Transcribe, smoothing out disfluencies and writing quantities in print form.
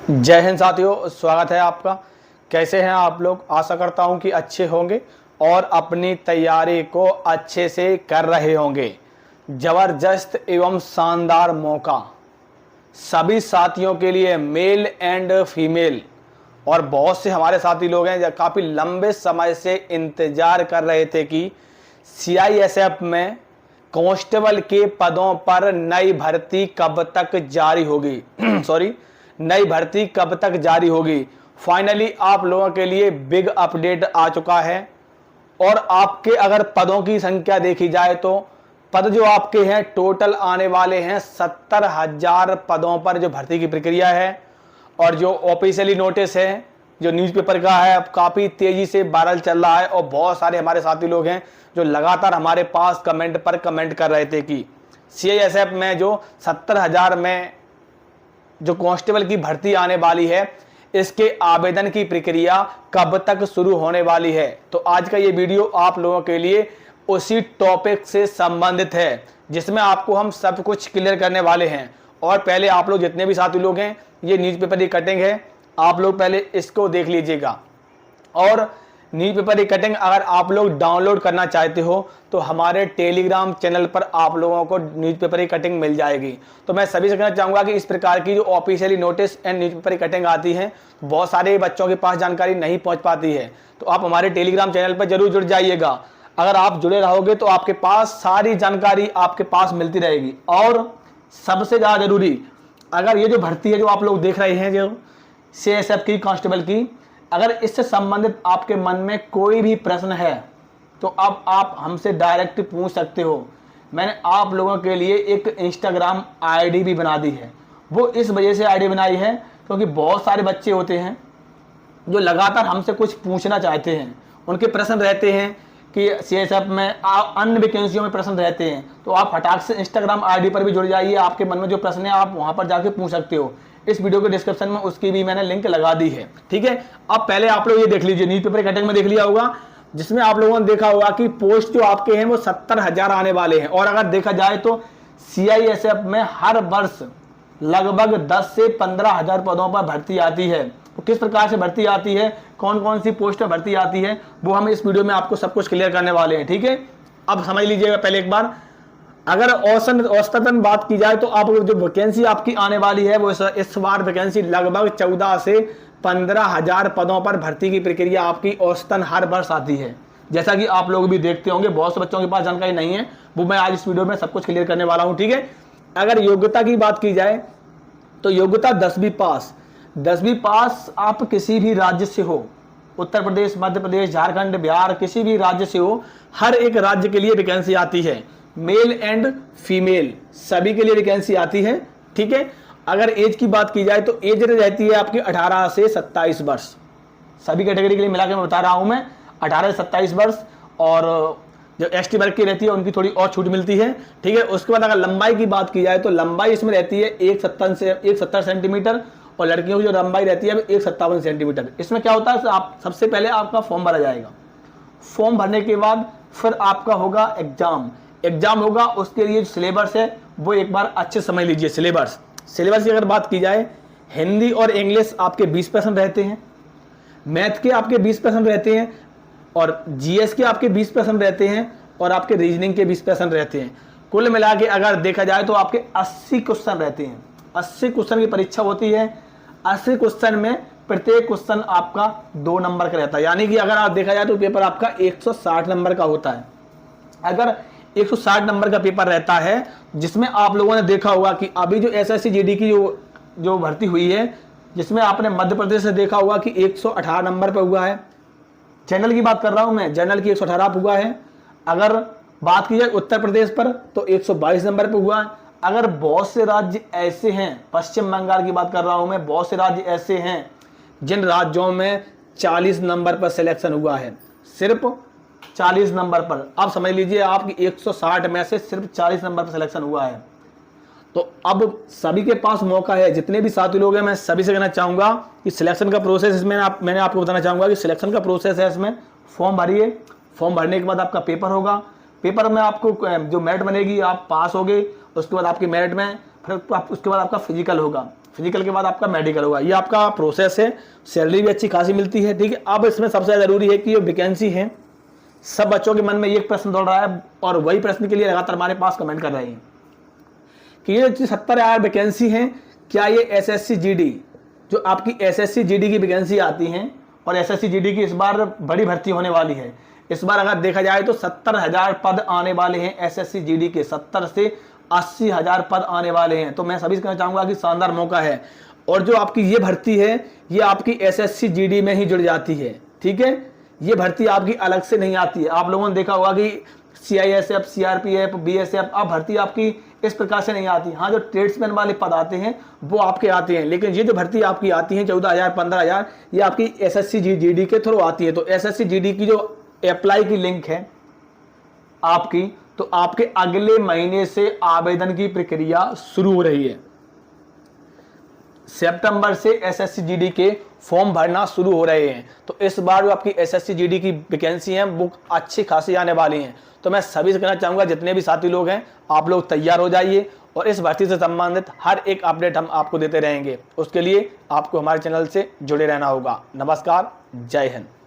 जय हिंद साथियों, स्वागत है आपका। कैसे हैं आप लोग? आशा करता हूं कि अच्छे होंगे और अपनी तैयारी को अच्छे से कर रहे होंगे। ज़बरदस्त एवं शानदार मौका सभी साथियों के लिए, मेल एंड फीमेल। और बहुत से हमारे साथी लोग हैं जो काफ़ी लंबे समय से इंतज़ार कर रहे थे कि CISF में कांस्टेबल के पदों पर नई भर्ती कब तक जारी होगी नई भर्ती कब तक जारी होगी। फाइनली आप लोगों के लिए बिग अपडेट आ चुका है। और आपके अगर पदों की संख्या देखी जाए तो पद जो आपके हैं टोटल आने वाले हैं 70,000 पदों पर जो भर्ती की प्रक्रिया है। और जो ऑफिशियली नोटिस है, जो न्यूज़पेपर का है, अब काफ़ी तेज़ी से वायरल चल रहा है। और बहुत सारे हमारे साथी लोग हैं जो लगातार हमारे पास कमेंट पर कमेंट कर रहे थे कि CISF में जो 70,000 में जो कांस्टेबल की भर्ती आने वाली है, इसके आवेदन की प्रक्रिया कब तक शुरू होने वाली है। तो आज का ये वीडियो आप लोगों के लिए उसी टॉपिक से संबंधित है, जिसमें आपको हम सब कुछ क्लियर करने वाले हैं। और पहले आप लोग जितने भी साथी लोग हैं, ये न्यूज़पेपर की कटिंग है, आप लोग पहले इसको देख लीजिएगा। और न्यूज़पेपर की कटिंग अगर आप लोग डाउनलोड करना चाहते हो तो हमारे टेलीग्राम चैनल पर आप लोगों को न्यूज़पेपर की कटिंग मिल जाएगी। तो मैं सभी से कहना चाहूँगा कि इस प्रकार की जो ऑफिशियली नोटिस एंड न्यूज़पेपर की कटिंग आती है, बहुत सारे बच्चों के पास जानकारी नहीं पहुँच पाती है। तो आप हमारे टेलीग्राम चैनल पर जरूर जुड़ जाइएगा। अगर आप जुड़े रहोगे तो आपके पास सारी जानकारी आपके पास मिलती रहेगी। और सबसे ज़्यादा जरूरी, अगर ये जो भर्ती है जो आप लोग देख रहे हैं, जो CISF की कांस्टेबल की, अगर इससे संबंधित आपके मन में कोई भी प्रश्न है तो अब आप हमसे डायरेक्ट पूछ सकते हो। मैंने आप लोगों के लिए एक इंस्टाग्राम ID भी बना दी है। वो इस वजह से ID बनाई है क्योंकि बहुत सारे बच्चे होते हैं जो लगातार हमसे कुछ पूछना चाहते हैं। उनके प्रश्न रहते हैं कि CISF में अन्य वैकेंसियों में प्रश्न रहते हैं। तो आप फटाक से इंस्टाग्राम ID पर भी जुड़ जाइए। आपके मन में जो प्रश्न है आप वहाँ पर जाके पूछ सकते हो। इस वीडियो के डिस्क्रिप्शन में उसकी भी मैंने लिंक लगा दी है, ठीक है। अब पहले आप लोग ये देख लीजिए, न्यूज़पेपर कटिंग में देख लिया होगा, जिसमें आप लोगों ने देखा होगा कि पोस्ट जो आपके हैं वो 70,000 आने वाले हैं। और अगर देखा जाए तो CISF में हर वर्ष लगभग 10 से 15,000 पदों पर भर्ती आती है। तो किस प्रकार से भर्ती आती है, कौन कौन सी पोस्ट पर भर्ती आती है, वो हम इस वीडियो में आपको सब कुछ क्लियर करने वाले हैं, ठीक है। अब समझ लीजिएगा पहले एक बार, अगर औसतन बात की जाए तो आप जो वैकेंसी आपकी आने वाली है वो इस बार वैकेंसी लगभग 14 से 15,000 पदों पर भर्ती की प्रक्रिया आपकी औसतन हर वर्ष आती है। जैसा कि आप लोग भी देखते होंगे, बहुत से बच्चों के पास जानकारी नहीं है, वो मैं आज इस वीडियो में सब कुछ क्लियर करने वाला हूँ, ठीक है। अगर योग्यता की बात की जाए तो योग्यता 10वीं पास आप किसी भी राज्य से हो, उत्तर प्रदेश, मध्य प्रदेश, झारखंड, बिहार, किसी भी राज्य से हो, हर एक राज्य के लिए वैकेंसी आती है। मेल एंड फीमेल सभी के लिए वैकेंसी आती है, ठीक है। अगर एज की बात की जाए तो एज रहती है आपकी 18 से 27 वर्ष। सभी कैटेगरी के लिए मिला के मैं बता रहा हूं मैं, 18 से 27 वर्ष। और जो ST वर्ग की रहती है उनकी थोड़ी और छूट मिलती है, ठीक है। उसके बाद अगर लंबाई की बात की जाए तो लंबाई इसमें रहती है 1,70 सेंटीमीटर। और लड़कियों की जो लंबाई रहती है 1,57 सेंटीमीटर। इसमें क्या होता है, आप सबसे पहले आपका फॉर्म भरा जाएगा। फॉर्म भरने के बाद फिर आपका होगा एग्जाम होगा। उसके लिए सिलेबस है वो एक बार अच्छे समझ लीजिए। सिलेबस की अगर बात की जाए, हिंदी और इंग्लिश आपके 20% रहते हैं, मैथ के आपके 20% रहते हैं, और GS के आपके 20% रहते हैं, और आपके रीजनिंग के 20% रहते हैं। कुल मिला के अगर देखा जाए तो आपके 80 क्वेश्चन रहते हैं। 80 क्वेश्चन की परीक्षा होती है। 80 क्वेश्चन में प्रत्येक क्वेश्चन आपका 2 नंबर का रहता है। यानी कि अगर आप देखा जाए तो पेपर आपका 160 नंबर का होता है। अगर 160 नंबर का पेपर रहता है, जिसमें आप लोगों ने देखा होगा कि अभी जो SSC GD की जो भर्ती हुई है, जिसमें आपने मध्य प्रदेश से देखा होगा कि 118 नंबर पर हुआ है। जनरल की बात कर रहा हूं मैं, जनरल की 118 हुआ है। अगर बात की जाए उत्तर प्रदेश पर तो 122 नंबर पर हुआ है। अगर बहुत से राज्य ऐसे हैं, पश्चिम बंगाल की बात कर रहा हूं मैं, बहुत से राज्य ऐसे हैं जिन राज्यों में 40 नंबर पर सिलेक्शन हुआ है, सिर्फ 40 नंबर पर। आप समझ लीजिए आपकी 160 में से सिर्फ 40 नंबर पर सिलेक्शन हुआ है। तो अब सभी के पास मौका है। जितने भी साथी लोग हैं, मैं सभी से कहना चाहूँगा कि सिलेक्शन का प्रोसेस इसमें मैंने आपको बताना चाहूँगा कि सिलेक्शन का प्रोसेस है। इसमें फॉर्म भरिए, फॉर्म भरने के बाद आपका पेपर होगा। पेपर में आपको जो मेरिट बनेगी, आप पास हो गए, उसके बाद आपकी मेरिट में, फिर उसके बाद आपका फिजिकल होगा। फिजिकल के बाद आपका मेडिकल होगा। ये आपका प्रोसेस है, सैलरी भी अच्छी खासी मिलती है, ठीक है। अब इसमें सबसे ज़रूरी है कि ये वैकेंसी है, सब बच्चों के मन में ये प्रश्न दौड़ रहा है और वही प्रश्न के लिए लगातार हमारे पास कमेंट कर रहे हैं कि ये 70,000 वैकेंसी है, क्या ये एसएससी जीडी जो आपकी एसएससी जीडी की वैकेंसी आती हैं और एसएससी जीडी की इस बार बड़ी भर्ती होने वाली है। इस बार अगर देखा जाए तो 70,000 पद आने वाले हैं एसएससी जीडी के, 70 से 80,000 पद आने वाले हैं। तो मैं सभी से कहना चाहूँगा कि शानदार मौका है। और जो आपकी ये भर्ती है ये आपकी एसएससी जीडी में ही जुड़ जाती है, ठीक है। ये भर्ती आपकी अलग से नहीं आती है। आप लोगों ने देखा होगा कि सीआईएसएफ, सीआरपीएफ, बीएसएफ, अब भर्ती आपकी इस प्रकार से नहीं आती। हाँ, जो ट्रेड्समैन वाले पद आते हैं वो आपके आते हैं, लेकिन ये जो भर्ती आपकी आती है 14,000, 15,000, ये आपकी एसएससी जीडी के थ्रू आती है। तो एसएससी जीडी की जो अप्लाई की लिंक है आपकी, तो आपके अगले महीने से आवेदन की प्रक्रिया शुरू हो रही है। सितंबर से एसएससी जीडी के फॉर्म भरना शुरू हो रहे हैं। तो इस बार जो आपकी एसएससी जीडी की वैकेंसी है वो अच्छी खासी आने वाली हैं। तो मैं सभी से कहना चाहूँगा, जितने भी साथी लोग हैं आप लोग तैयार हो जाइए और इस भर्ती से संबंधित हर एक अपडेट हम आपको देते रहेंगे। उसके लिए आपको हमारे चैनल से जुड़े रहना होगा। नमस्कार, जय हिंद।